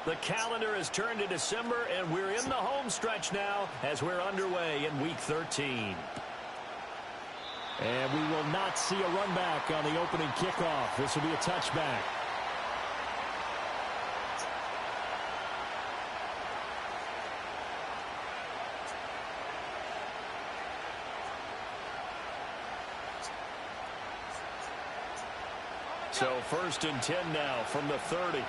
The calendar has turned to December, and we're in the home stretch now as we're underway in Week 13. And we will not see a run back on the opening kickoff. This will be a touchback. So 1st and 10 now from the 30.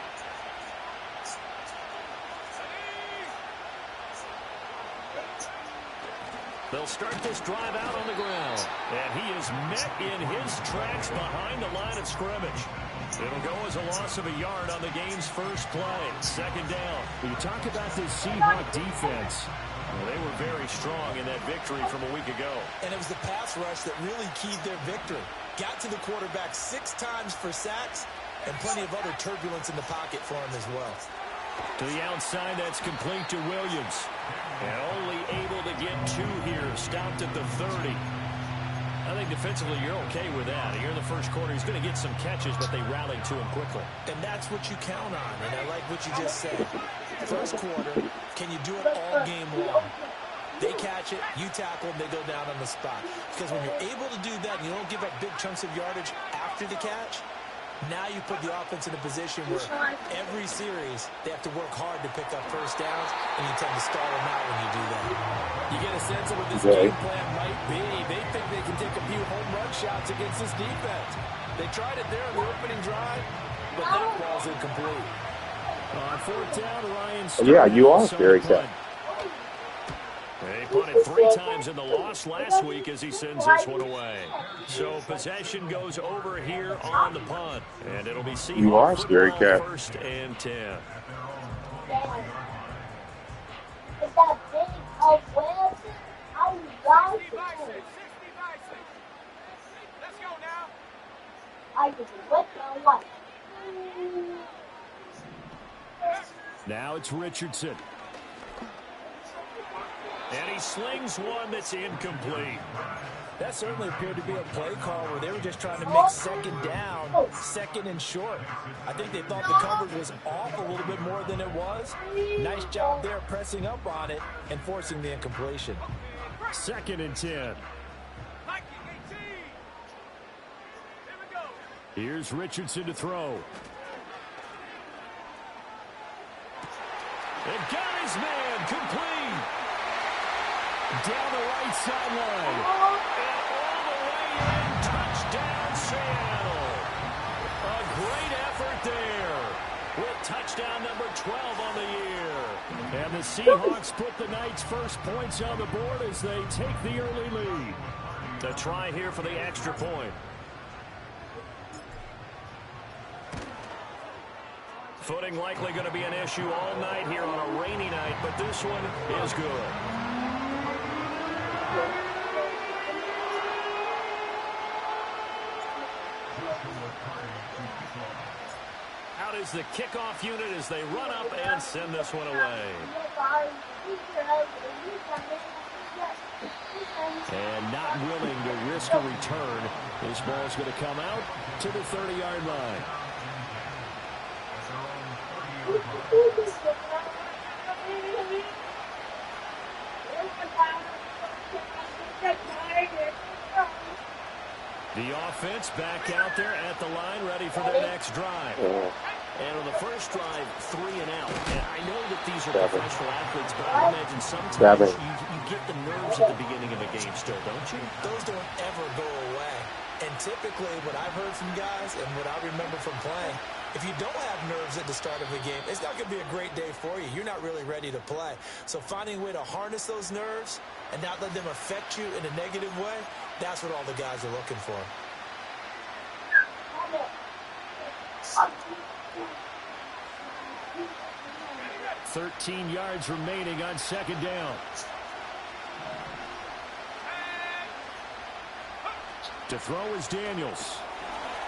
They'll start this drive out on the ground. And he is met in his tracks behind the line of scrimmage. It'll go as a loss of a yard on the game's first play. 2nd down. When you talk about this Seahawks defense, well, they were very strong in that victory from a week ago. And it was the pass rush that really keyed their victory. Got to the quarterback 6 times for sacks and plenty of other turbulence in the pocket for him as well. To the outside, that's complete to Williams. And only able to get 2 here, stopped at the 30. I think defensively you're okay with that. Here in the first quarter, he's going to get some catches, but they rallied to him quickly. And that's what you count on, and I like what you just said. First quarter, can you do it all game long? They catch it, you tackle them, they go down on the spot. Because when you're able to do that and you don't give up big chunks of yardage after the catch, now you put the offense in a position where every series they have to work hard to pick up first downs, and you tend to stall them out when you do that. You get a sense of what this game plan might be. They think they can take a few home run shots against this defense. They tried it there on the opening drive, but that ball's incomplete. On 4th down, Ryan. Yeah, you are very good. They punted 3 times in the loss last week as he sends this one away. So possession goes over here on the punt. And it'll be Seahawks football 1st and 10. Now it's Richardson. And he slings one that's incomplete. That certainly appeared to be a play call where they were just trying to make 2nd down, 2nd and short. I think they thought the coverage was off a little bit more than it was. Nice job there pressing up on it and forcing the incompletion. 2nd and 10. Here's Richardson to throw. And got his man complete. Down the right sideline. And all the way in. Touchdown, Seattle. A great effort there. With touchdown number 12 on the year. And the Seahawks put the Knights' first points on the board as they take the early lead. The try here for the extra point. Footing likely going to be an issue all night here on a rainy night, but this one is good. Out is the kickoff unit as they run up and send this one away. And not willing to risk a return. This ball's going to come out to the 30-yard line. The offense back out there at the line, ready for their next drive. And on the first drive, 3 and out. And I know that these are professional athletes, but I imagine sometimes you get the nerves at the beginning of a game still, don't you? Those don't ever go away. And typically, what I've heard from guys and what I remember from playing, if you don't have nerves at the start of a game, it's not going to be a great day for you. You're not really ready to play. So finding a way to harness those nerves and not let them affect you in a negative way, that's what all the guys are looking for. "13 yards remaining on 2nd down. To throw is Daniels.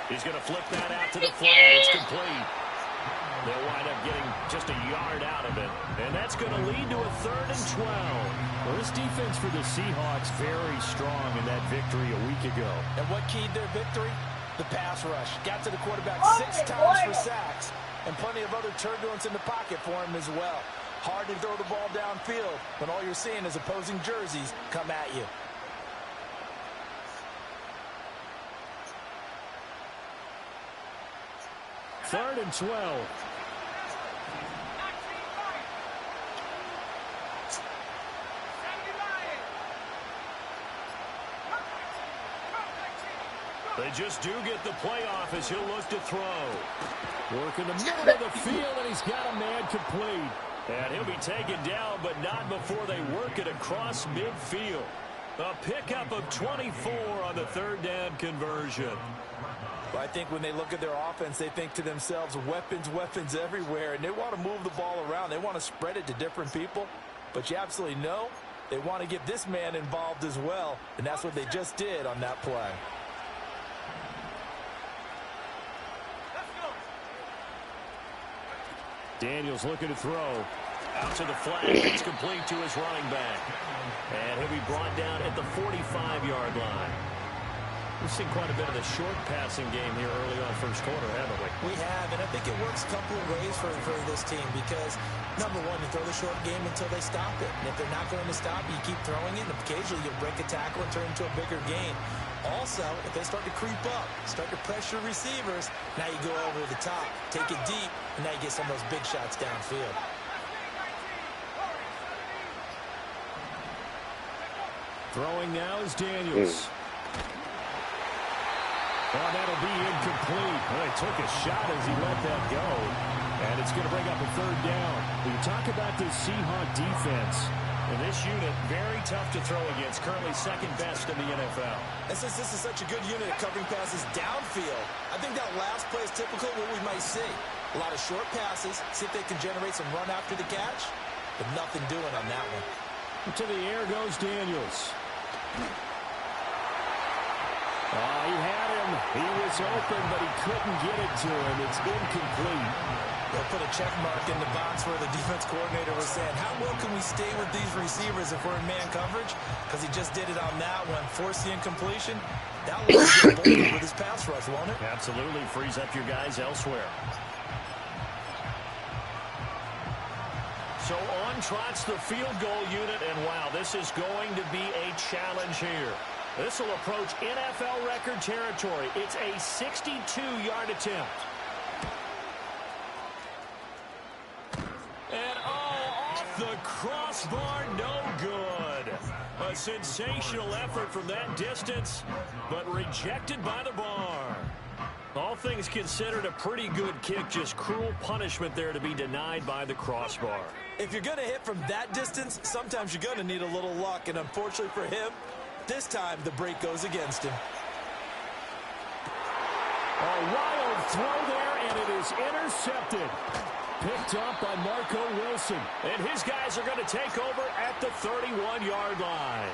He's going to flip that out to the flat. It's complete. They'll wind up getting just a yard out of it. And that's going to lead to a 3rd and 12. Well, this defense for the Seahawks very strong in that victory a week ago. And what keyed their victory? The pass rush. Got to the quarterback 6 times for sacks, and plenty of other turbulence in the pocket for him as well. Hard to throw the ball downfield when all you're seeing is opposing jerseys come at you. Third and 12. They just do get the playoff as he'll look to throw. Working the middle of the field, and he's got a man complete. And he'll be taken down, but not before they work it across midfield. A pickup of 24 on the third down conversion. Well, I think when they look at their offense, they think to themselves, weapons, weapons everywhere, and they want to move the ball around. They want to spread it to different people, but you absolutely know they want to get this man involved as well, and that's what they just did on that play. Daniels looking to throw. Out to the flat. It's complete to his running back. And he'll be brought down at the 45-yard line. We've seen quite a bit of the short passing game here early on first quarter, haven't we? We have, and I think it works a couple of ways for this team because, number one, you throw the short game until they stop it. And if they're not going to stop it, you keep throwing it, and occasionally you'll break a tackle and turn it into a bigger gain. Also, if they start to creep up, start to pressure receivers, now you go over the top, take it deep, and now you get some of those big shots downfield. Throwing now is Daniels. Oh, that'll be incomplete. Well, he took a shot as he let that go. And it's going to bring up a third down. When you talk about this Seahawk defense, and this unit, very tough to throw against, currently second best in the NFL. And since this is such a good unit at covering passes downfield, I think that last play is typical of what we might see. A lot of short passes, see if they can generate some run after the catch, but nothing doing on that one. To the air goes Daniels. Oh, he had him. He was open, but he couldn't get it to him. It's incomplete. They'll put a check mark in the box where the defense coordinator was saying, how well can we stay with these receivers if we're in man coverage? Because he just did it on that one. Force the incompletion. That will get bolder with his pass rush, won't it? Absolutely. Frees up your guys elsewhere. So on trots the field goal unit, and wow, this is going to be a challenge here. This will approach NFL record territory. It's a 62-yard attempt. And off the crossbar, no good. A sensational effort from that distance, but rejected by the bar. All things considered, a pretty good kick, just cruel punishment there to be denied by the crossbar. If you're going to hit from that distance, sometimes you're going to need a little luck, and unfortunately for him, this time the break goes against him. A wild throw there, and it is intercepted. Picked up by Marco Wilson. And his guys are going to take over at the 31-yard line.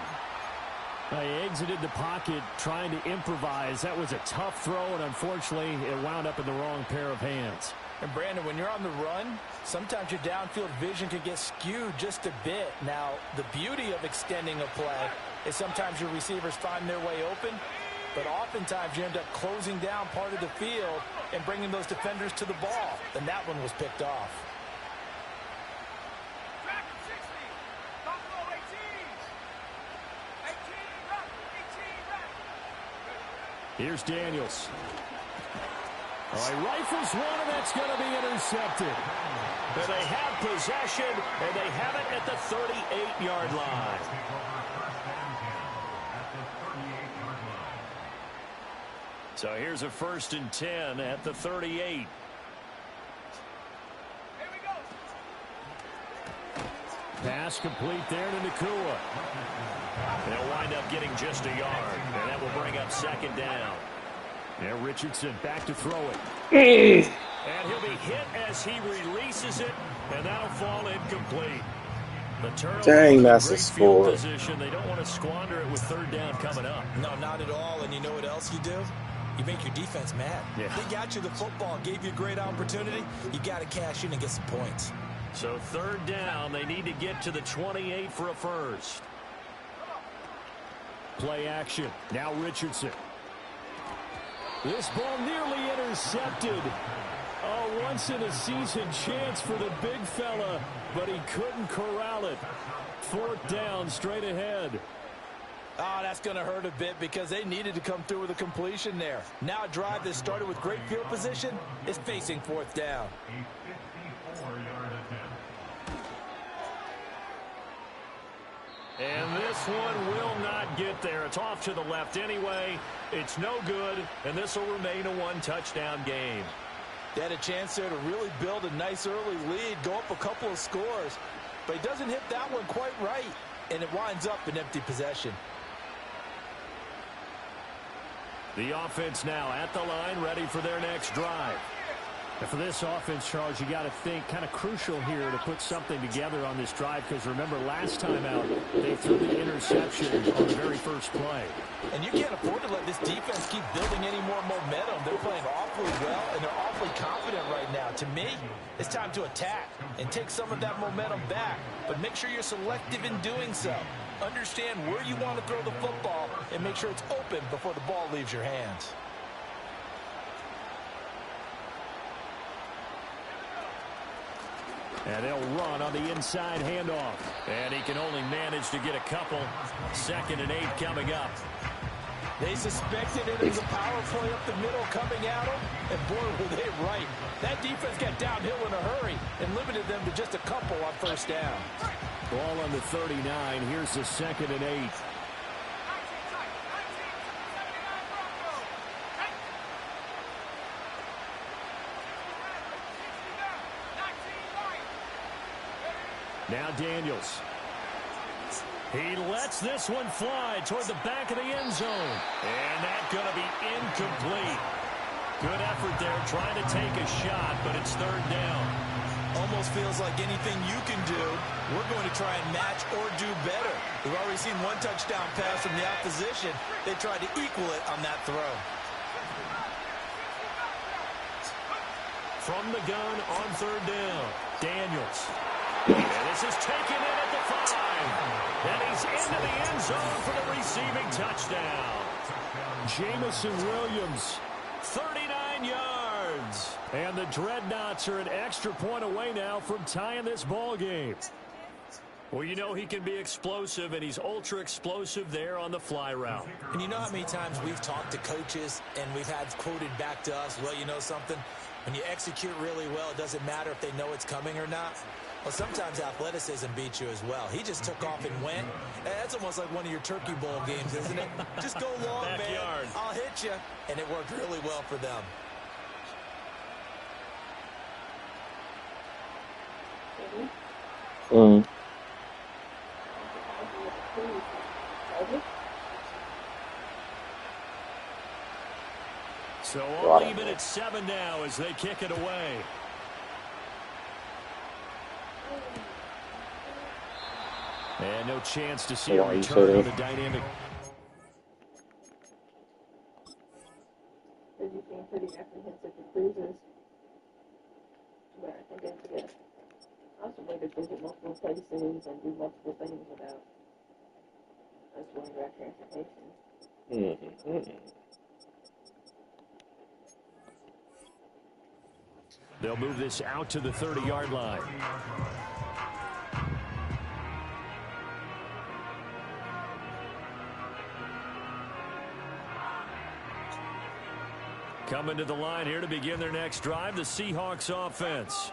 He exited the pocket trying to improvise. That was a tough throw, and unfortunately, it wound up in the wrong pair of hands. And, Brandon, when you're on the run, sometimes your downfield vision can get skewed just a bit. Now, the beauty of extending a play is sometimes your receivers find their way open, but oftentimes you end up closing down part of the field and bringing those defenders to the ball. And that one was picked off. Here's Daniels. Oh, he rifles one, and that's going to be intercepted. And they have possession, and they have it at the 38-yard line. So here's a 1st and 10 at the 38. Pass complete there to Nakua. They'll wind up getting just a yard, and that will bring up 2nd down. Now Richardson back to throw it. And he'll be hit as he releases it, and that'll fall incomplete. The turnover. Dang, that's a score. Position. They don't want to squander it with 3rd down coming up. No, not at all. And you know what else you do? You make your defense mad. Yeah. They got you the football, gave you a great opportunity. You got to cash in and get some points. So 3rd down, they need to get to the 28 for a first. Play action. Now Richardson. This ball nearly intercepted. A once-in-a-season chance for the big fella, but he couldn't corral it. 4th down, straight ahead. Oh, that's going to hurt a bit because they needed to come through with a completion there. Now a drive that started with great field position is facing 4th down. And this one will not get there. It's off to the left anyway. It's no good, and this will remain a 1-touchdown game. They had a chance there to really build a nice early lead, go up a couple of scores, but he doesn't hit that one quite right, and it winds up an empty possession. The offense now at the line, ready for their next drive. And for this offense, Charles, you got to think kind of crucial here to put something together on this drive, because remember last time out they threw the interception on the very first play. And you can't afford to let this defense keep building any more momentum. They're playing awfully well, and they're awfully confident right now. To me, it's time to attack and take some of that momentum back, but make sure you're selective in doing so. Understand where you want to throw the football and make sure it's open before the ball leaves your hands. And they'll run on the inside handoff. And he can only manage to get a couple. 2nd and 8 coming up. They suspected it as a power play up the middle coming at them, and boy, were they right. That defense got downhill in a hurry and limited them to just a couple on 1st down. Ball on the 39. Here's the 2nd and 8. Now Daniels. He lets this one fly toward the back of the end zone. And that's going to be incomplete. Good effort there trying to take a shot, but it's 3rd down. Almost feels like anything you can do, we're going to try and match or do better. We've already seen 1 touchdown pass from the opposition. They tried to equal it on that throw. From the gun on 3rd down, Daniels. And this is taken in at the 5. And he's into the end zone for the receiving touchdown. Jamison Williams, 39 yards. And the Dreadnoughts are an extra point away now from tying this ball game. Well, you know he can be explosive, and he's ultra explosive there on the fly route. And you know how many times we've talked to coaches and we've had quoted back to us, well, you know something? When you execute really well, it doesn't matter if they know it's coming or not. Well, sometimes athleticism beats you as well. He just took off and went. That's almost like one of your Turkey Bowl games, isn't it? Just go long, Backyard. man. I'll hit you. And it worked really well for them. So all even at 7 now as they kick it away. And no chance to see a return on the dynamic. You seem pretty apprehensive for cruises. But I think that's good. Also, way to visit multiple places and do multiple things without us worrying about transportation. They'll move this out to the 30-yard line. Coming to the line here to begin their next drive, the Seahawks offense.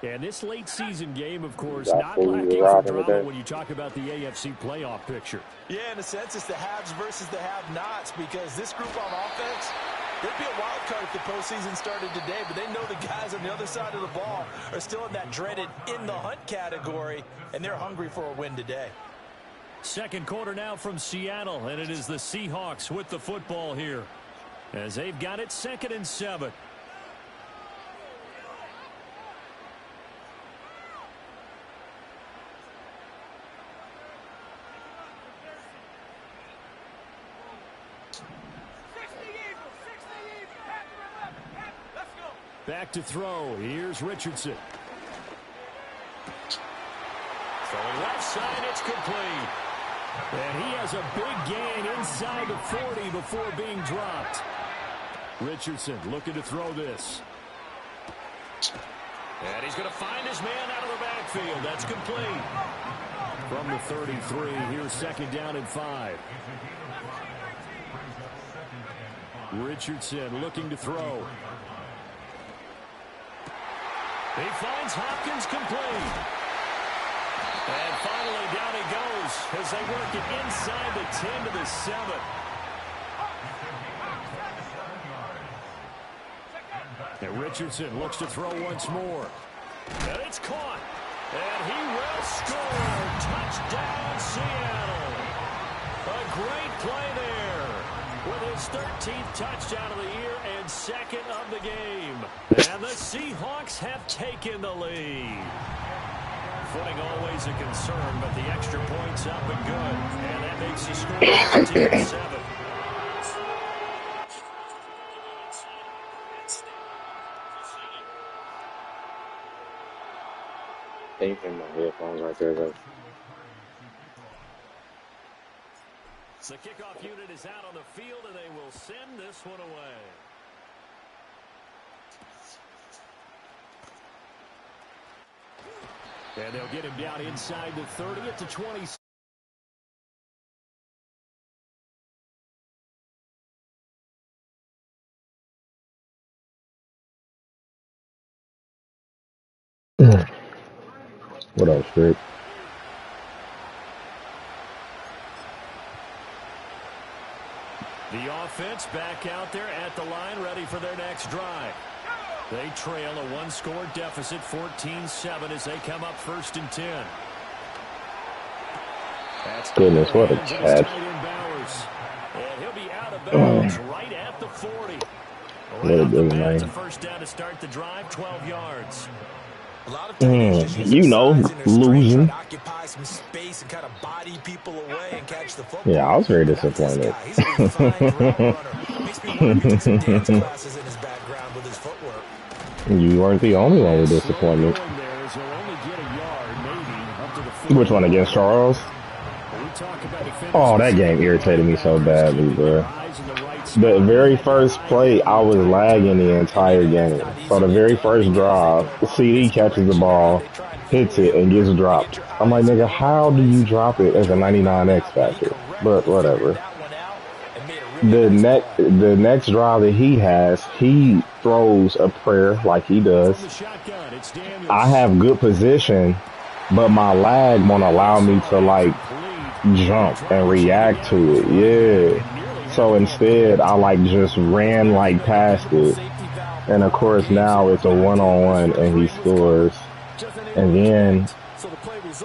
And this late season game, of course, not lacking for drama when you talk about the AFC playoff picture. Yeah, in a sense, it's the haves versus the have-nots, because this group on offense, they'd be a wild card if the postseason started today, but they know the guys on the other side of the ball are still in that dreaded in-the-hunt category, and they're hungry for a win today. Second quarter now from Seattle, and it is the Seahawks with the football here, as they've got it 2nd and 7. Back to throw. Here's Richardson. Throwing left side, it's complete. And he has a big gain inside the 40 before being dropped. Richardson looking to throw this. And he's going to find his man out of the backfield. That's complete. From the 33, here's second down and 5. Richardson looking to throw. He finds Hopkins complete. And finally down he goes as they work it inside the 10 to the 7. And Richardson looks to throw once more. And it's caught. And he will score. Touchdown, Seattle. A great play there with his 13th touchdown of the year and second of the game. And the Seahawks have taken the lead. Footing always a concern, but the extra point's up and good. And that makes the score 13-7. Ain't in my headphones right there, though. The kickoff unit is out on the field, and they will send this one away. And they'll get him down inside the 30 at the 20. What up, Strick? The offense back out there at the line, ready for their next drive. They trail a one-score deficit, 14-7, as they come up 1st and 10. That's Goodness, what a catch. And he'll be out of bounds right at the 40. What a good It's a name. first down to start the drive, 12 yards. A lot of times You know, losing. occupy some space and kind of body people away and catch the football. Yeah, I was very disappointed. He's a refined route runner. Makes me wonder if he took some dance classes in his background with his footwork. You weren't the only one with disappointment. Which one, against Charles? Oh, that game irritated me so badly, bro. The very first play, I was lagging the entire game. So the very first drive, CD catches the ball, hits it, and gets dropped. I'm like, nigga, how do you drop it as a 99 X Factor? But whatever. The next drive that he has, he throws a prayer like he does. I have good position, but my lag won't allow me to, like, jump and react to it. Yeah. So instead, I like just ran like past it, and of course now it's a one-on-one and he scores. And then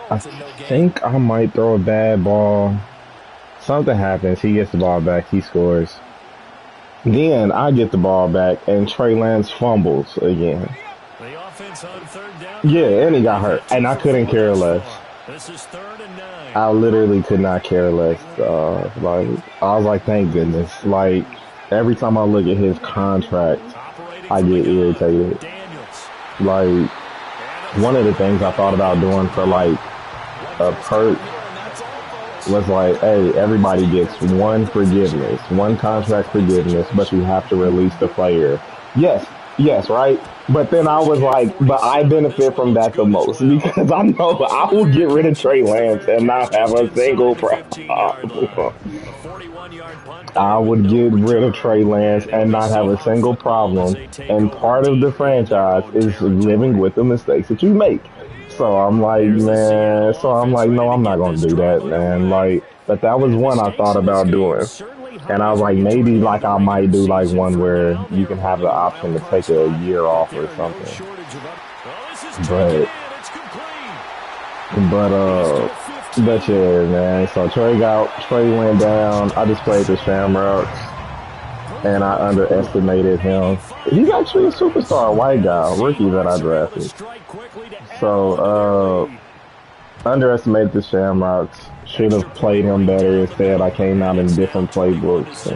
I think I might throw a bad ball. Something happens. He gets the ball back. He scores. Then I get the ball back and Trey Lance fumbles again. Yeah, and he got hurt, and I couldn't care less. This is 3rd and 9. I literally could not care less. Like, I was like, thank goodness. Like, every time I look at his contract, I get irritated. Like, one of the things I thought about doing for, like, a perk was like, hey, everybody gets one forgiveness, one contract forgiveness, but you have to release the player. Yes, right? But then I was like, but I benefit from that the most because I know I will get rid of Trey Lance and not have a single problem. I would get rid of Trey Lance and not have a single problem. And part of the franchise is living with the mistakes that you make. So I'm like, man, no, I'm not going to do that, man. Like, but that was one I thought about doing. And I was like, maybe like I might do like one where you can have the option to take a year off or something. But yeah, man. So Trey went down. I just played the Shamrocks, and I underestimated him. He's actually a superstar white guy, rookie that I drafted. So underestimated the Shamrocks. Should have played him better. Instead, I came out in different playbooks.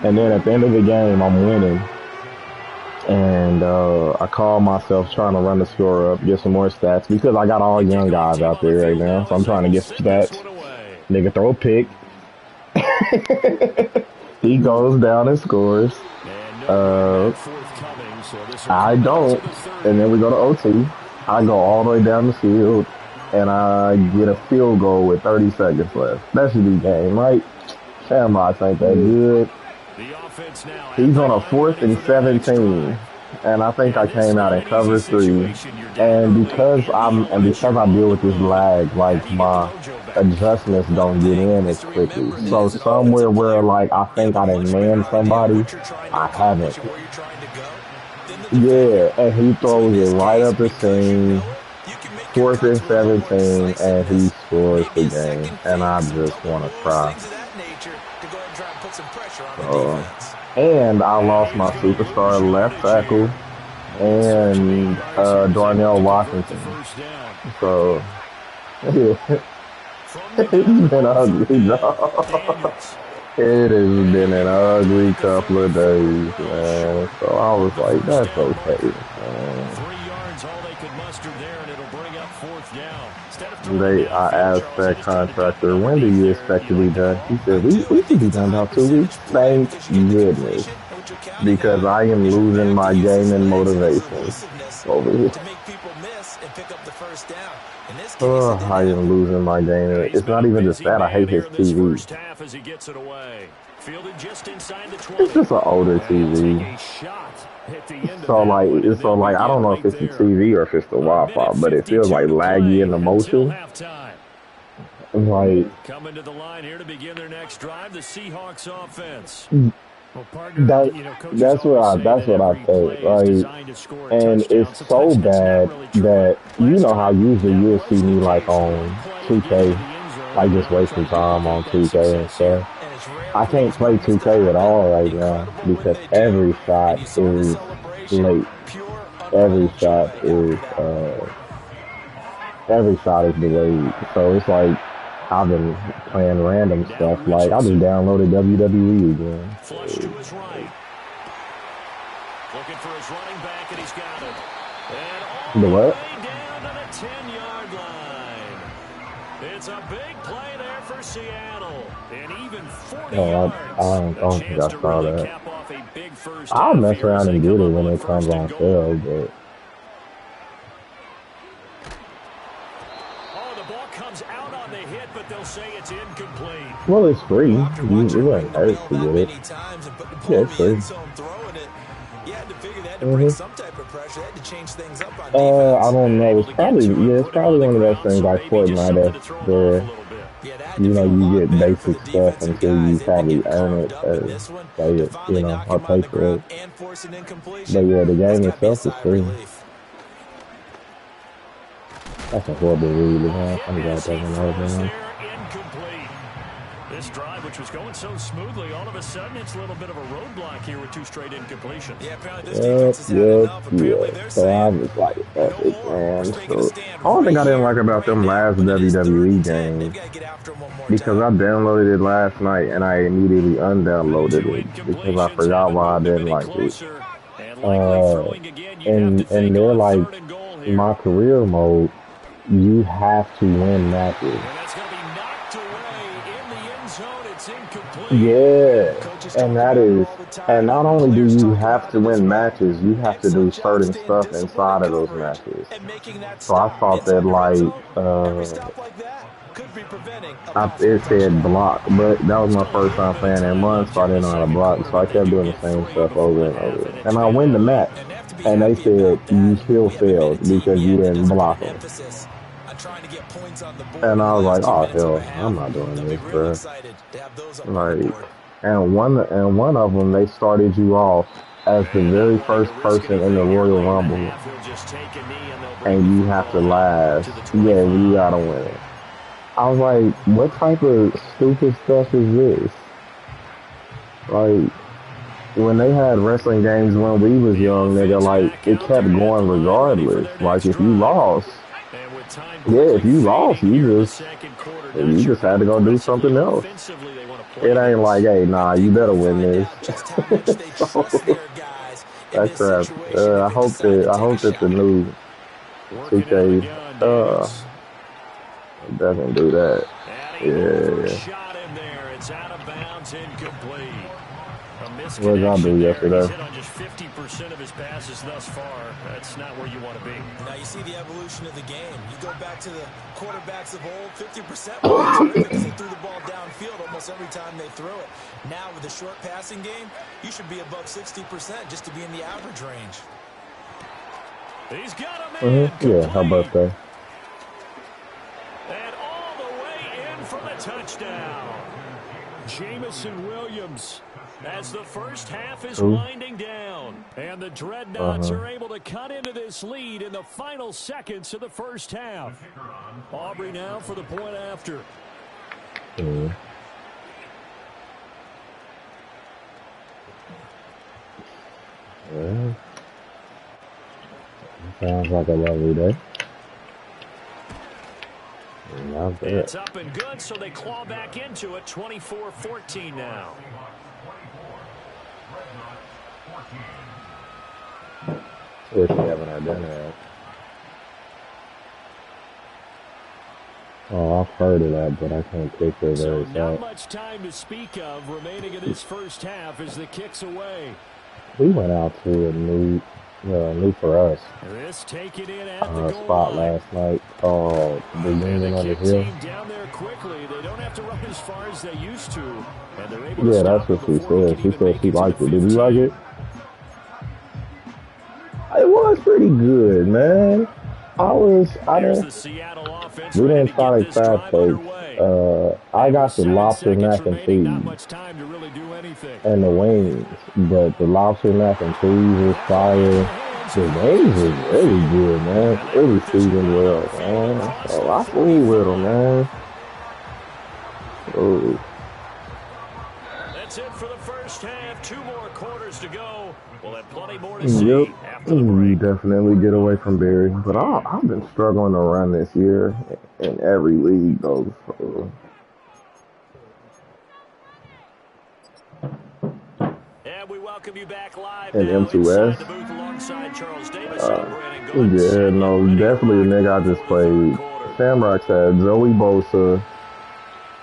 And then at the end of the game, I'm winning. And I call myself trying to run the score up, get some more stats, because I got all young guys out there right now. So I'm trying to get stats. Nigga throw a pick. He goes down and scores. I don't. And then we go to OT. I go all the way down the field, and I get a field goal with 30 seconds left. That should be game, right? Shamrocks ain't that good. He's on a 4th and 17, and I think I came out in cover 3. And because I deal with this lag, like my adjustments don't get in as quickly. So somewhere where like I think I done man somebody, I haven't. Yeah, and he throws it right up the seam, 4th and 17, and he scores the game. And I just want to cry. And I lost my superstar left tackle and Darnell Washington. So, yeah. It's been ugly, dog. It has been an ugly couple of days, man. So I was like, that's okay, man. 3 yards, all they could muster there, and it'll bring up 4th down. I asked that contractor, when do you expect to be done? He said, we should be done about 2 weeks. Thank goodness. Because I am losing my gaming motivation over here. Oh, I am losing my gaming. It's not even just that. I hate his TV. It's just an older TV. So like I don't know if it's the TV or if it's the Wi-Fi, but it feels like laggy in the motion. Like coming to the line here to begin their next drive, the Seahawks offense. That's what I think. Like, and it's so bad that you know how usually you'll see me like on 2K, like just wasting time on 2K and stuff. I can't play 2K at all right now because every shot is late. Every shot is delayed. So it's like I've been playing random stuff. Like I just downloaded WWE again. Flush to his right. Looking for his running back, and he's got it. And all the what? the way down to the 10-yard line. It's a big play there for Seattle. And even 40 yards. I don't think I saw that. I'll mess around and get it when it comes on sale, but. Well, it's free. You ain't hurt to get it. Yeah, it's free. I don't know. It's probably one of those things like Fortnite where you know you get basic stuff until you probably earn it. I'll pay for it. But yeah, the game itself is free. That's a horrible read, man. I'm glad that's another. This drive, which was going so smoothly, all of a sudden it's a little bit of a roadblock here with 2 straight incompletions. Yeah, apparently this defense has had enough. So I was like, epic, man. So, the only thing I didn't like about them last WWE games, because I downloaded it last night and I immediately undownloaded it because I forgot why I didn't like it. And they're like, my career mode, you have to win matches. Yeah, and not only do you have to win matches, you have to do certain stuff inside of those matches. So I thought that it said block, but that was my first time playing in months, so I didn't know how to block, so I kept doing the same stuff over and over. And I win the match, and they said you still failed because you didn't block them. And I was like, oh hell, I'm not doing this, bro. Like, and one of them, they started you off as the very first person in the Royal Rumble, and you have to last. Yeah, you gotta win it. I was like, what type of stupid stuff is this? Like, when they had wrestling games when we was young, nigga, like, it kept going regardless. Like, if you lost, you just had to go do something else. It ain't like, hey, nah, you better win this. So, that's crap. I hope that the new 2K doesn't do that. Yeah. Shot in there. It's out of bounds, incomplete. What did y'all do yesterday? He's hit on just 50% of his passes thus far. That's not where you want to be. Now you see the evolution of the game. You go back to the quarterbacks of old, 50% was terrific because they threw the ball downfield almost every time they threw it. Now with the short passing game, you should be above 60% just to be in the average range. He's got him in. Yeah, how about that? And all the way in for the touchdown. Jamison Williams, as the first half is winding down. And the Dreadnoughts are able to cut into this lead in the final seconds of the first half. Aubrey now for the point after. Well, sounds like a lovely day. It's up and good, so they claw back into it. 24-14 now. Wish we haven't had dinner. Oh, I've heard of that, but I can't picture it very fast. Not much time to speak of remaining in this first half as the kick's away. We went out to a new for us this taken in at the spot last night called the Union on the Hill. Down there quickly. They don't have to run as far as they used to. And they're able to that's what she said. She said she liked it. Did you like it? It was pretty good, man. We didn't try to fast pace. I got the lobster mac and cheese and the wings, but the lobster mac and cheese was fire. The wings was really good, man. Really seasoned well, man. So I fool with them, man. Ooh. That's it for the first half. 2 more quarters to go. We'll have plenty more to see after the break. Definitely get away from Barry. But I've been struggling to run this year in every league, though. So. And we welcome you back live in M2S. Yeah, no, definitely a nigga I just played. Shamrock had Joey Bosa.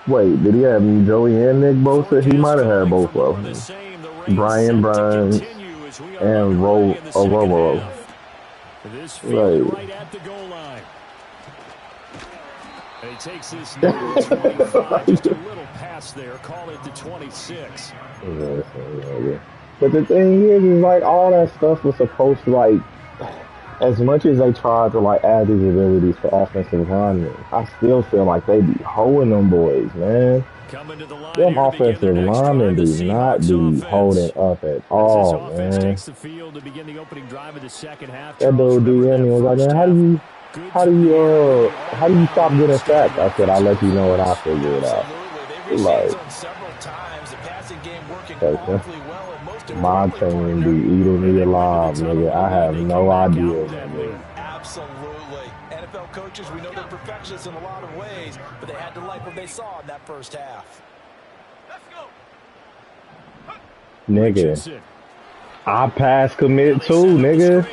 Wait, did he have Joey and Nick Bosa? He might have had both of them. Brian Burns and Romo. Right at the goal line. And he takes this number 25, just a little pass there. Call it the 26. Yeah. But the thing is like all that stuff was supposed to like, as much as they tried to like add these abilities for offensive linemen, I still feel like they be holding them boys, man. Them offensive linemen do not be holding up at all, man. That dude DM was like, man, how do you stop getting sacked? I said, I'll let you know when I figure it out. Like, my team be eating me alive, nigga. I have no idea, nigga. Absolutely. NFL coaches, we know they're perfectionists in a lot of ways, but they had to like what they saw in that first half. Let's go. Nigga, I pass commit too, nigga.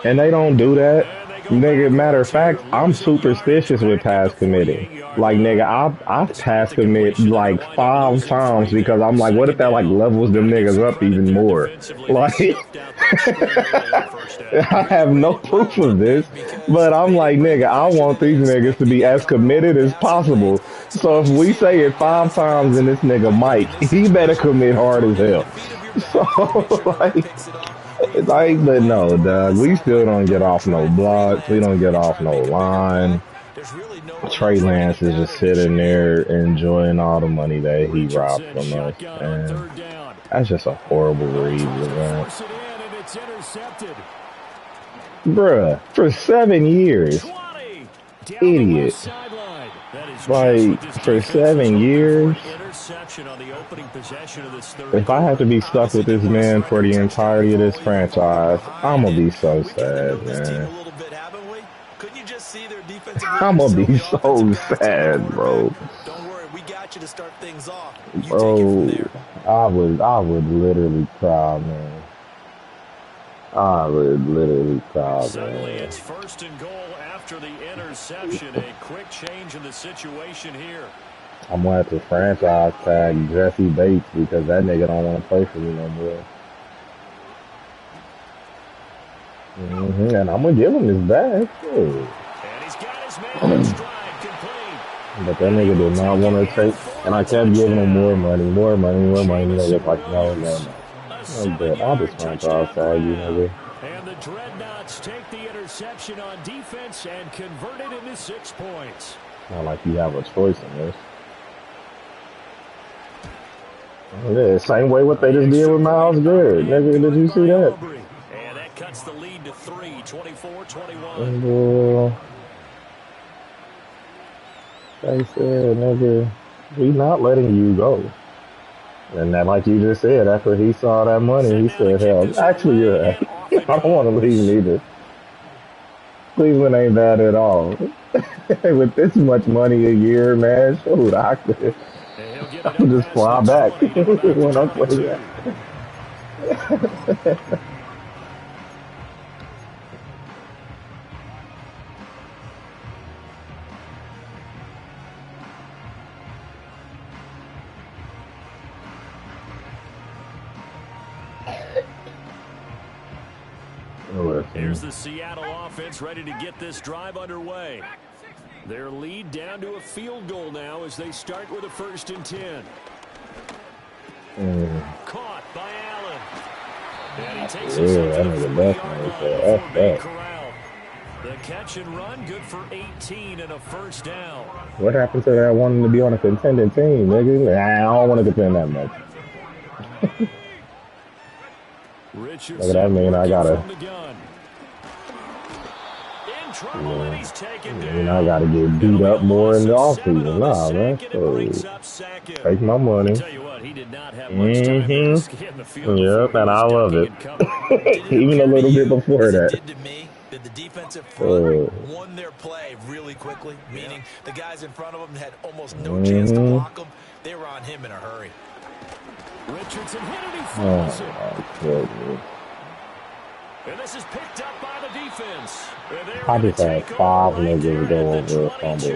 And they don't do that. Nigga, matter of fact, I'm superstitious with pass committing. Like, nigga, I pass commit like 5 times because I'm like, what if that like levels them niggas up even more? Like, I have no proof of this, but I'm like, nigga, I want these niggas to be as committed as possible. So if we say it 5 times and this nigga Mike, he better commit hard as hell. So, like, but no, dog, we still don't get off no blocks. We don't get off no line. Trey Lance is just sitting there enjoying all the money that he robbed from us. And that's just a horrible read, man. Bruh, for 7 years. Idiot. Like, for 7 years. If I have to be stuck with this man for the entirety of this franchise, I'm gonna be so sad, man. I'm gonna be so sad, bro. Don't worry, we got you to start things off. Bro, I would literally cry, man. I would literally cry, man. Suddenly it's 1st and goal after the interception. A quick change in the situation here. I'm gonna have to franchise tag Jesse Bates because that nigga don't want to play for me no more. And I'm gonna give him his bag. And he's got his man in stride, complete. But that nigga did not want to take, and I kept giving him more money. Nigga, like, no. I'm good. I'll just franchise tag you, nigga. And the Dreadnoughts take the interception on defense and convert it into 6 points. Not like you have a choice in this. Yeah, same way what they just did with Miles Garrett. Nigga, did you see that? And that cuts the lead to 3, 24-21. They said, nigga, we not letting you go. And that, like you just said, after he saw that money, he said, hell, actually, you're right. I don't want to leave neither. Cleveland ain't bad at all. With this much money a year, man, shoot, I could just fly back when I play that. Here's the Seattle offense ready to get this drive underway. Their lead down to a field goal now as they start with a 1st and 10. Caught by Allen. And he takes it corral. The catch and run, good for 18 and a 1st down. What happened to that wanting to be on a contending team, nigga? I don't want to contend that much. Look at that, man. I gotta. I gotta get beat up more in the offseason. Nah, man. So, take my money. Yep, and I love it. Even a little bit before that. The defensive front won their play really quickly, meaning the guys in front of them had almost no chance to block them. They were on him in a hurry. Richardson hit it, he falls it. And this is picked up by the defense. I just had 5 niggas go over a fumble,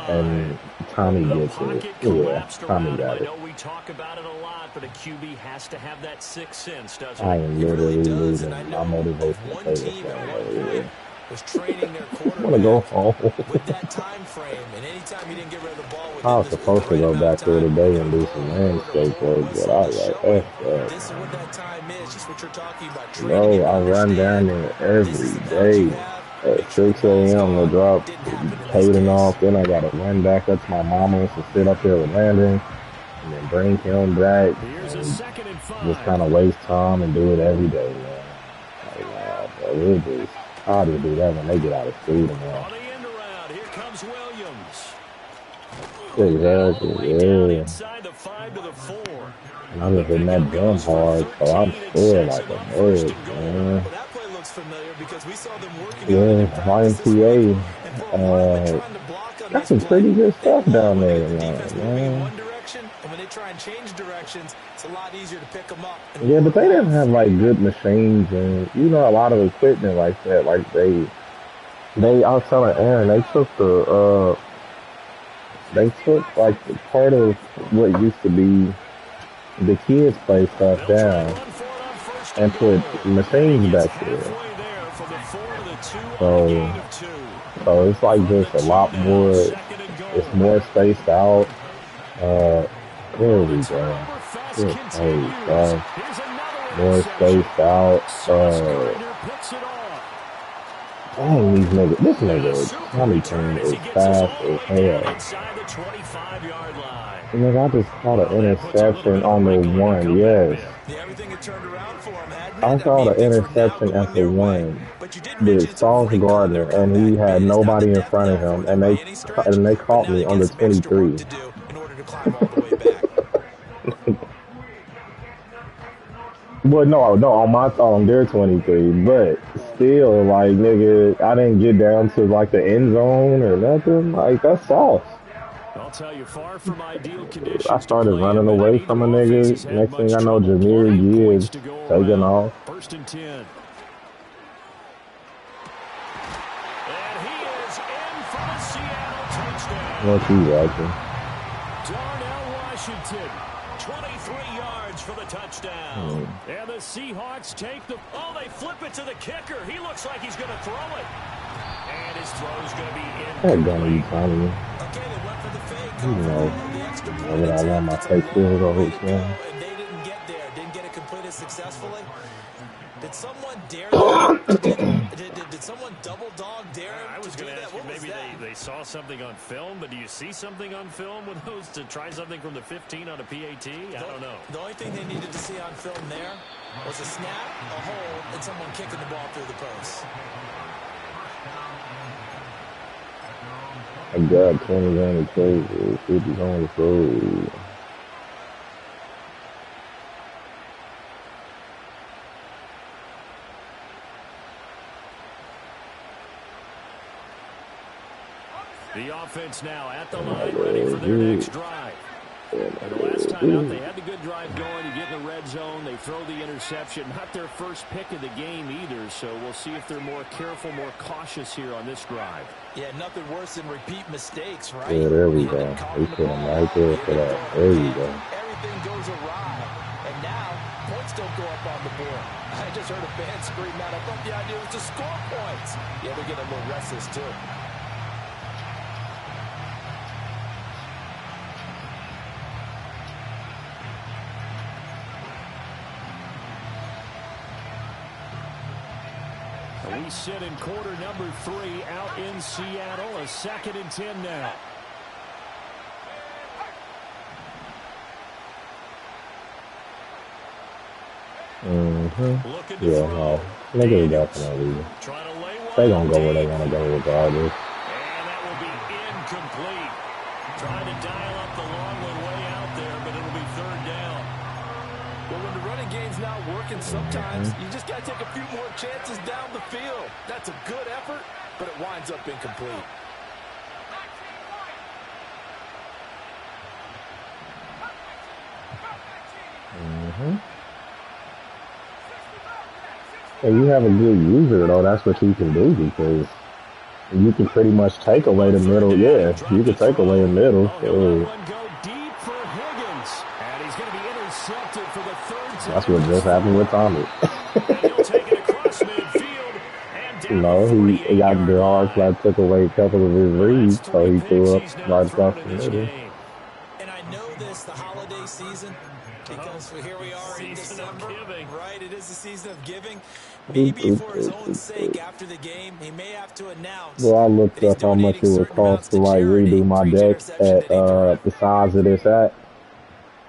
and Tommy gets it. Yeah, Tommy got it. I know we talk about it a lot, but a QB has to have that 6th sense, doesn't I am literally losing my motivation to play this game. Was training their quarterback. I want to go home. With that time frame, and anytime you didn't get rid of the ball, I was supposed to go back there today and do some landscape work, but I was like, this is what that time is, just what you're talking about. Bro, I run down there every day at 6 a.m. to drop Hayden off. Then I got to run back up to my mama's to sit up there with Landon and then bring him back and just kind of waste time and do it every day, man. Like, wow, bro, we'll just, I'll just do that when they get out of school tomorrow. On the end around, here comes Williams. Exactly, yeah. Inside the 5 to the 4. And I'm just hitting that jump hard, so I'm still like a bird, man. That play looks familiar because we saw them working. Yeah, YMCA. Got some pretty good stuff down there, man. One direction, and when they try and change directions, it's a lot easier to pick them up. Yeah, but they didn't have like good machines and a lot of equipment like that. Like I was telling Aaron, they took like the part of what used to be the kids play stuff down and put machines back there. So it's like just a lot more. It's more spaced out. Where are we going? More spaced out. Dang, these niggas. This nigga, Tommy Turner, is fast as hell. Nigga, I just caught an interception on the 1. Yes. I saw the interception at the 1 with Sauce Gardner, and he had nobody in front of him, and they caught me on the 23. Well, no, on their 23, but still, like, nigga, I didn't get down to like the end zone or nothing. Like, that's Sauce. I'll tell you, far from ideal conditions. I started running away from a nigga. Next thing I know, Jameer Gibbs taking off. 1st and 10. And he is in for the Seattle touchdown. What you watching? Washington. 23 yards for the touchdown. And the Seahawks take the... Oh, they flip it to the kicker. He looks like he's going to throw it. And his throw's going to be incomplete. Okay, they went for the fake. The extra point I want my fake field goal, and they didn't get there. Didn't get it completed successfully. Did someone dare them? Did someone double dog dare him? I was going to ask you, maybe they saw something on film, but do you see something on film with those to try something from the 15 on a PAT? I don't know. The only thing they needed to see on film there was a snap, a hold, and someone kicking the ball through the post. I got 20 on the table, 50 on the floor. The offense now at the line, ready for their next drive. And the last time out, they had the good drive going. You get in the red zone, they throw the interception. Not their first pick of the game either, so we'll see if they're more careful, more cautious here on this drive. Yeah, nothing worse than repeat mistakes, right? Yeah, there we go. We put him right there for that. There you go. Everything goes awry, and now points don't go up on the board. I just heard a fan scream out. I thought the idea was to score points. Yeah, they're getting a little restless, too. We sit in quarter number 3 out in Seattle. A 2nd and 10 now. Yeah, no. Niggas definitely. They gonna go where they wanna go regardless. And that will be incomplete. Trying to dial up the long one way out there, but it'll be 3rd down. Well, when the running game's not working, sometimes you just got to take a few more chances down the field. That's a good effort, but it winds up incomplete. If you have a good user, though, that's what you can do, because you can pretty much take away the middle. Yeah, you can take away the middle. That's what just happened with Tommy. He got the hard flat, took away a couple of his reads, so he threw up right across the middle. And I know this, the holiday season, because here we are in December, right? It is the season of giving. Maybe for his own sake, after the game, he may have to announce. Well, I looked up how much it would cost to redo my deck at the size of this at.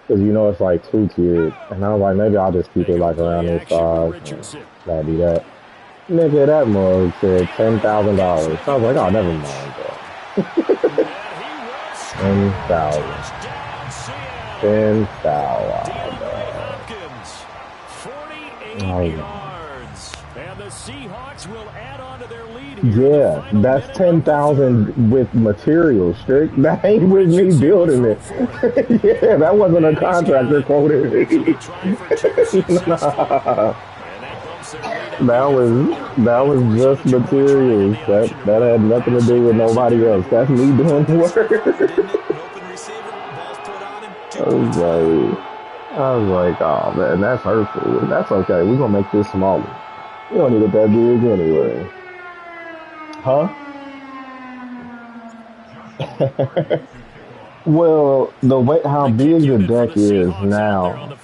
Because it's like 2-tiered. And I was like, maybe I'll just keep it like around this size. That'll be that. Nigga, that mug said $10,000. So I was like, oh, never mind that. 10,000. 10,000. And the Seahawks will add on to their lead. Yeah, that's 10,000 with materials, Strick. That ain't with me building it. Yeah, that wasn't a contractor quoted. Nah. That was just materials. That had nothing to do with nobody else. That's me doing work. I was like, oh man, that's hurtful. That's okay. We're gonna make this smaller. We don't need it that big anyway. Huh? Well, the way how big the deck is now,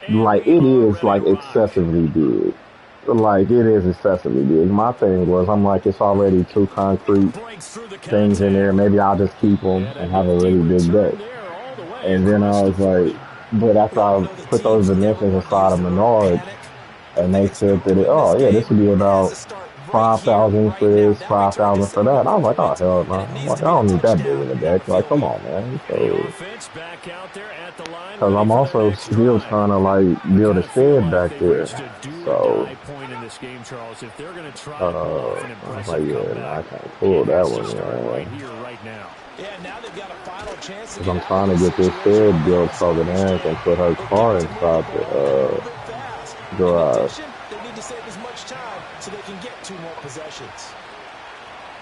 like it is like excessively big. Like it is excessively big. My thing was, I'm like, it's already 2 concrete things in there. Maybe I'll just keep them and have a really big deck. And then I was like, but after I put those dimensions inside of Menard, and they said that, this would be about 5,000 for this, 5,000 for that. I was like, oh, hell no. Like, I don't need that big in the deck. Like, come on, man. Because I'm also still trying to, like, build a shed back there. So, I was like, yeah, I can't pull that one, man. Because I'm trying to get this shed built so that Aaron can put her car inside the garage. They need to save as much time so they can get 2 more possessions.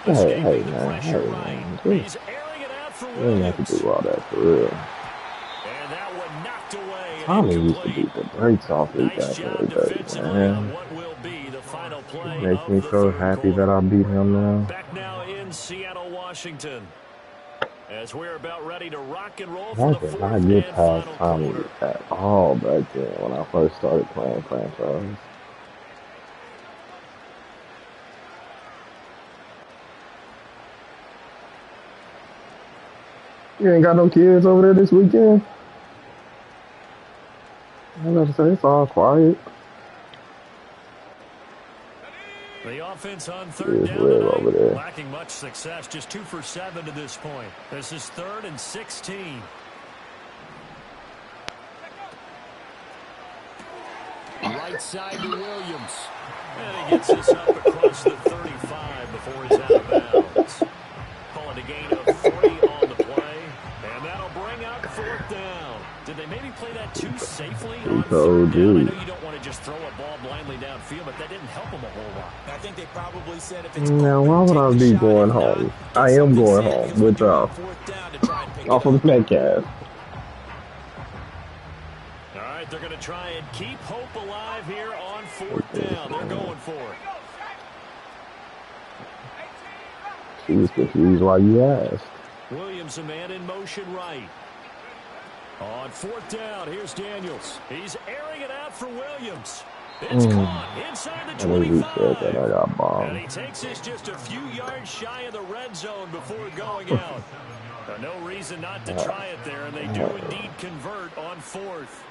Hey, man. We ain't have to do all that for real. And that Tommy used to beat the brakes off me back in the day, man. It makes me so happy that I beat him now. Back now in Seattle, Washington. As we're about ready to rock and roll I for the did fourth not get and past final Tommy quarter. at all back then when I first started playing franchise. You ain't got no kids over there this weekend? I was about to say, it's all quiet. The offense on third down over there. lacking much success, just 2 for 7 to this point. This is 3rd and 16. Right side to Williams. And he gets this up across the 35 before he's out of bounds. Call it a gain of 3 on the play. And that'll bring up 4th down. Did they maybe play that too safely on 3rd down? I know you don't want to just throw a ball blindly downfield, but that didn't help them a whole lot. I think they probably said if it's now, why would I be going home? I am going home with y'all. Off of Metcalf. All right, they're going to try and keep hope alive here on 4th down. They're going for it. She was confused why you asked. Williams, a man in motion right. On 4th down, here's Daniels. He's airing it out for Williams. It's caught inside the 25. That I got bombed. And he takes this just a few yards shy of the red zone before going out. No reason not to try it there, and they do indeed convert on 4th.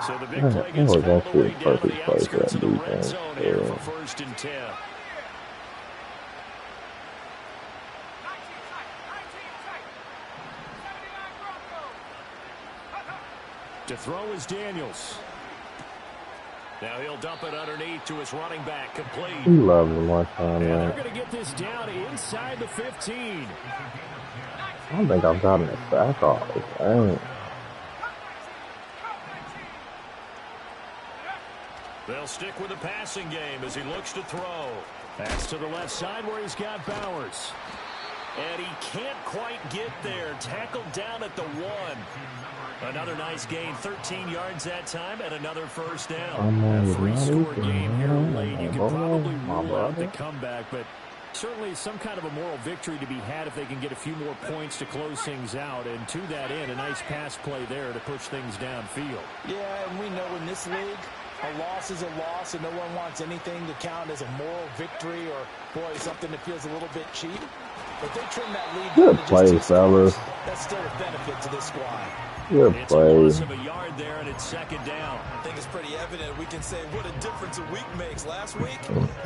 So the big play gets called away down to the outskirts of the red zone here for 1st and 10. To throw is Daniels. Now he'll dump it underneath to his running back, complete. He loves him one time, and man. they're going to get this down inside the 15. I don't think I've gotten a sack off. They'll stick with the passing game as he looks to throw. That's to the left side where he's got Bowers. And he can't quite get there. Tackled down at the 1. Another nice gain, 13 yards that time, and another 1st down. A 3-score game here late. You can probably rule out the comeback, but certainly some kind of a moral victory to be had if they can get a few more points to close things out. And to that end, a nice pass play there to push things downfield. Yeah, and we know in this league, a loss is a loss, and no one wants anything to count as a moral victory or, boy, something that feels a little bit cheap. But they trim that lead good down to play, just 2 fellas. scores. That's still a benefit to this squad. Good It's play. a loss of a yard there, and it's 2nd down. I think it's pretty evident. We can say what a difference a week makes. Last week,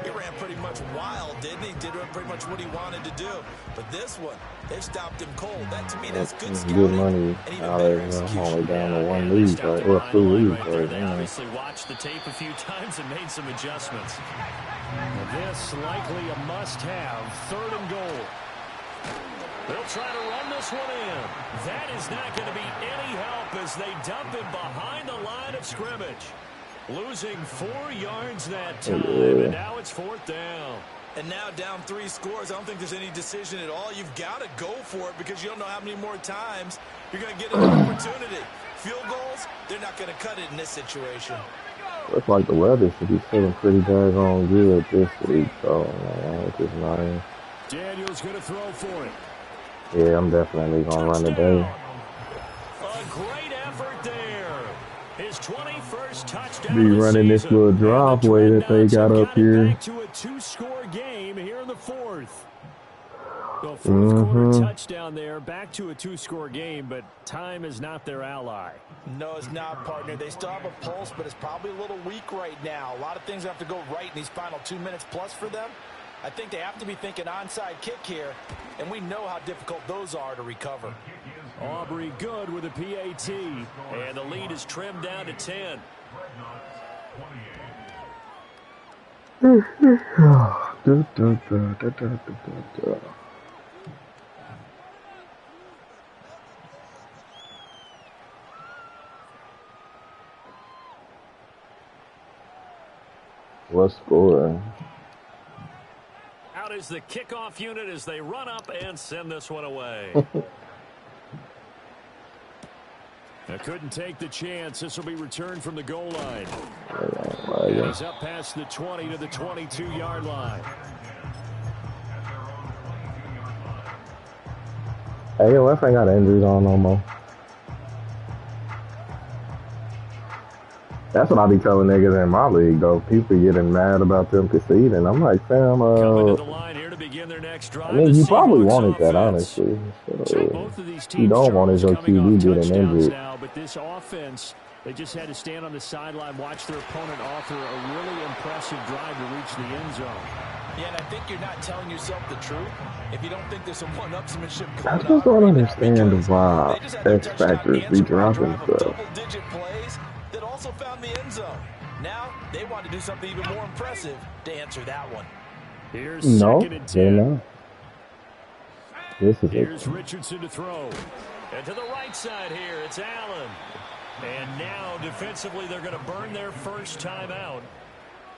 he ran pretty much wild, didn't he? Did pretty much what he wanted to do. But this one, they've stopped him cold. That, to me, that's good scouting. Good money. And even Now better they're execution. only down to 1 lead, or 2 leads right They now. obviously watched the tape a few times and made some adjustments. This likely a must-have. 3rd and goal. They'll try to run this one in. That is not going to be any help as they dump him behind the line of scrimmage. Losing 4 yards that time, and now it's 4th down. And now down 3 scores. I don't think there's any decision at all. You've got to go for it because you don't know how many more times you're going to get an opportunity. Field goals, they're not going to cut it in this situation. Looks like the weather should be feeling pretty daggone good this week, so it's just nice. Daniel's going to throw for it. Yeah, I'm definitely going to run today. A great effort there. His 21st touchdown. Be running this little driveway that they got up here. Back to a 2-score game here in the 4th. So 4th quarter touchdown there, back to a 2-score game, but time is not their ally. No, it's not, partner. They still have a pulse, but it's probably a little weak right now. A lot of things have to go right in these final 2 minutes plus for them. I think they have to be thinking onside kick here, and we know how difficult those are to recover. Aubrey good with a PAT, and the lead is trimmed down to 10. What score? Out is the kickoff unit as they run up and send this one away. I couldn't take the chance. This will be returned from the goal line. And he's up past the 20 to the 22-yard line. Hey, unless I got injuries on no more. That's what I be telling niggas in my league, though. People getting mad about them conceding. I'm like, fam, coming to the line here to begin their next drive. I mean, you probably wanted that, honestly. So, both of these teams, you don't want is your QB getting injured. Now, but this offense, they just had to stand on the sideline, watch their opponent author a really impressive drive to reach the end zone. Yeah, and I think you're not telling yourself the truth if you don't think there's some one-upsmanship going on. I just don't understand why X Factors be dropping stuff. Double-digit plays that also found the end zone. Now, they want to do something even more impressive to answer that one. Here's no, they're not. Here's Richardson to throw. And to the right side here, it's Allen. And now, defensively, they're going to burn their first time out.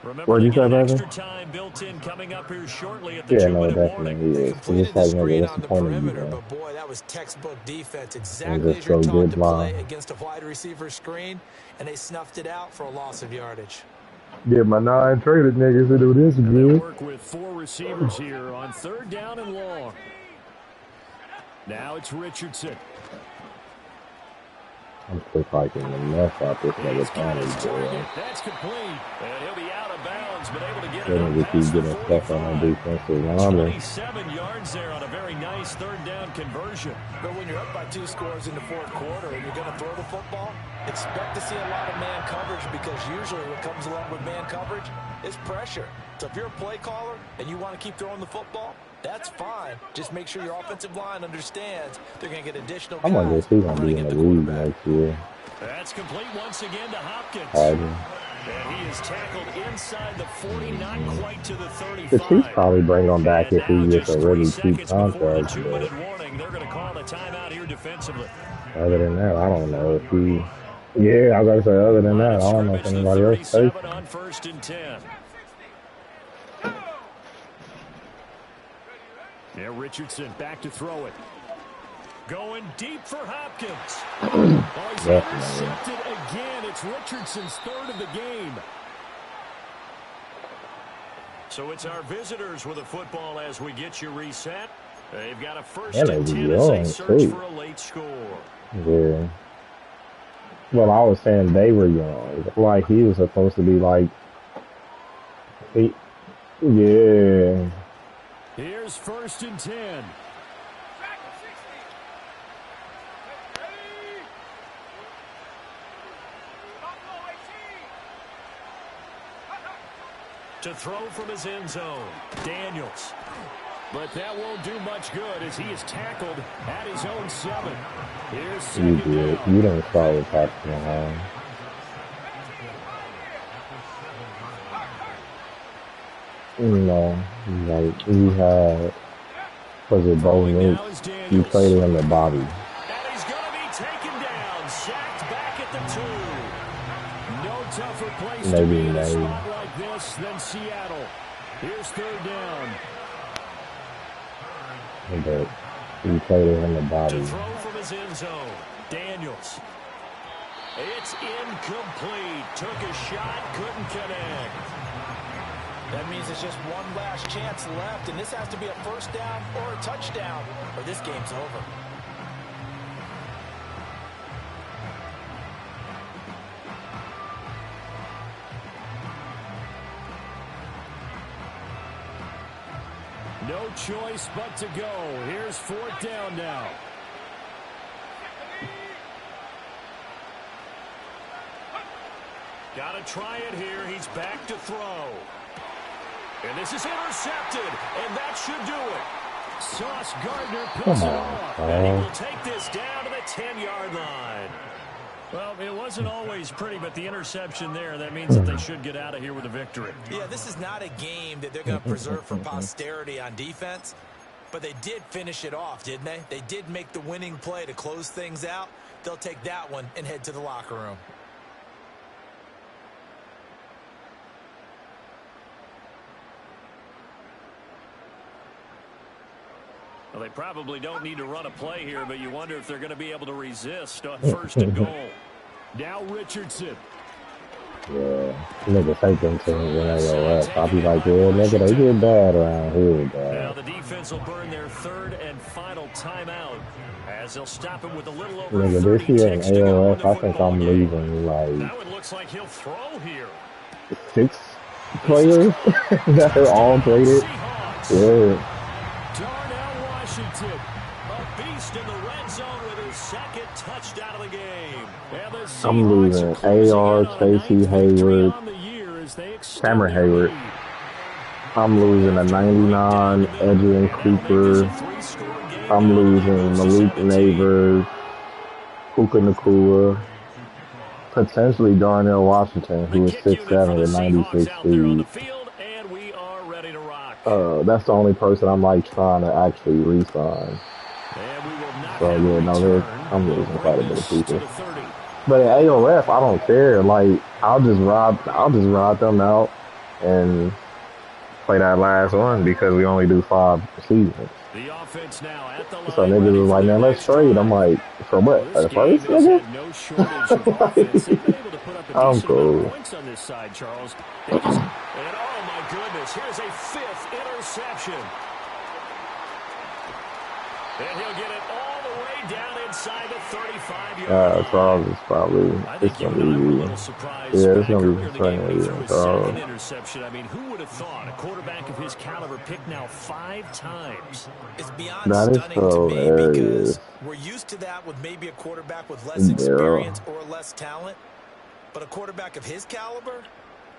Remember, they get extra time built in coming up here shortly at the 2-minute warning. They completed the screen on the perimeter, but boy, that was textbook defense. Exactly as you're taught to play against a wide receiver screen, and they snuffed it out for a loss of yardage. Yeah, my non-traded niggas to do this good. Work with 4 receivers here on 3rd down and long. Now it's Richardson. I'm still fighting the mess out this nigga Tommy. That's complete. And he'll be out of bounds, but able to get it up past the 40. 27 yards there on a very nice 3rd down conversion. But when you're up by 2 scores in the 4th quarter and you're going to throw the football, expect to see a lot of man coverage, because usually what comes along with man coverage is pressure. So if you're a play caller and you want to keep throwing the football, that's fine. Just make sure your offensive line understands they're going to get additional guys. I'm going to guess he's going to be in the league next year. That's complete once again to Hopkins. And he is tackled inside the 40, not quite to the 35. The Chiefs probably bring him back if he gets a really cheap contract. The 2-minute warning, they're going to call a timeout here defensively. Other than that, I don't know if he... Yeah, I got to say, other than that, I don't know if anybody else takes it. On 1st and 10. Yeah, Richardson back to throw it. Going deep for Hopkins. He's intercepted again. It's Richardson's 3rd of the game. So it's our visitors with a football as we get you reset. They've got a 1st and 10 as they search for a late score. Yeah. Well, I was saying they were young. Like, he was supposed to be like... Yeah. Here's 1st and 10. To throw from his end zone, Daniels. But that won't do much good as he is tackled at his own 7. Here's 2nd down. You didn't start with Patrick Mahomes. No, like he had, was it Bo Nick? You played him the Bobby. And he's going to be taken down, sacked back at the 2. No tougher place to be in a spot like this than Seattle. Here's 3rd down. But he played him the Bobby. To throw from his end zone, Daniels. It's incomplete. Took a shot, couldn't connect. That means it's just one last chance left, and this has to be a 1st down or a touchdown, or this game's over. No choice but to go. Here's 4th down now. Got to try it here. He's back to throw. And this is intercepted, and that should do it. Sauce Gardner pulls it off, and he will take this down to the 10-yard line. Well, it wasn't always pretty, but the interception there, that means that they should get out of here with a victory. Yeah, this is not a game that they're going to preserve for posterity on defense, but they did finish it off, didn't they? They did make the winning play to close things out. They'll take that one and head to the locker room. Well, they probably don't need to run a play here, but you wonder if they're going to be able to resist on 1st and goal. Now Richardson. Yeah, niggas hate them teams when they go up. I'll be like, yeah, nigga, they get bad around here, dog. Now the defense will burn their 3rd and final timeout as they'll stop him with a little over nigga, 30 this year in ticks to go in AOF, the I think I'm football game. leaving like That one looks like he'll throw here. 6 players that are all traded. Yeah. Darnell Washington, a beast in the red zone with his 2nd touchdown of the game. I'm losing AR, Tracy Hayward, Cameron Hayward. I'm losing a 99 Edgerrin Cooper. I'm losing Malik Neighbors, Puka Nakua, potentially Darnell Washington, who is 6'7" with 96 speed. That's the only person I'm like trying to actually re-sign. So yeah, no, I'm losing quite a bit of people. But at AOF, I don't care. Like, I'll just ride them out and play that last one because we only do 5 seasons. So niggas was like, man, let's trade. I'm like, for what? The first nigga? I'm cool. And oh my goodness, here's a 5th interception. And he'll get it all the way down inside the 35-yard line. Charles is probably, it's going to be, yeah, it's going to be the second interception. I mean, who would have thought a quarterback of his caliber picked now 5 times? It's beyond stunning to me because we're used to that with maybe a quarterback with less experience or less talent. But a quarterback of his caliber,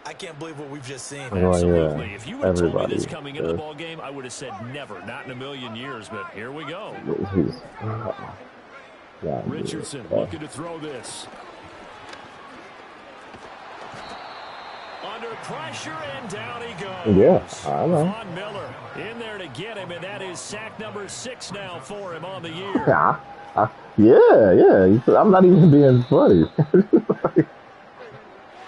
I can't believe what we've just seen. Absolutely. Yeah. If you would have told me this coming into the ball game, I would have said never, not in a million years. But here we go. Richardson looking to throw this. Under pressure, and down he goes. Yeah, I know. Von Miller in there to get him, and that is sack number 6 now for him on the year. Yeah. I'm not even being funny.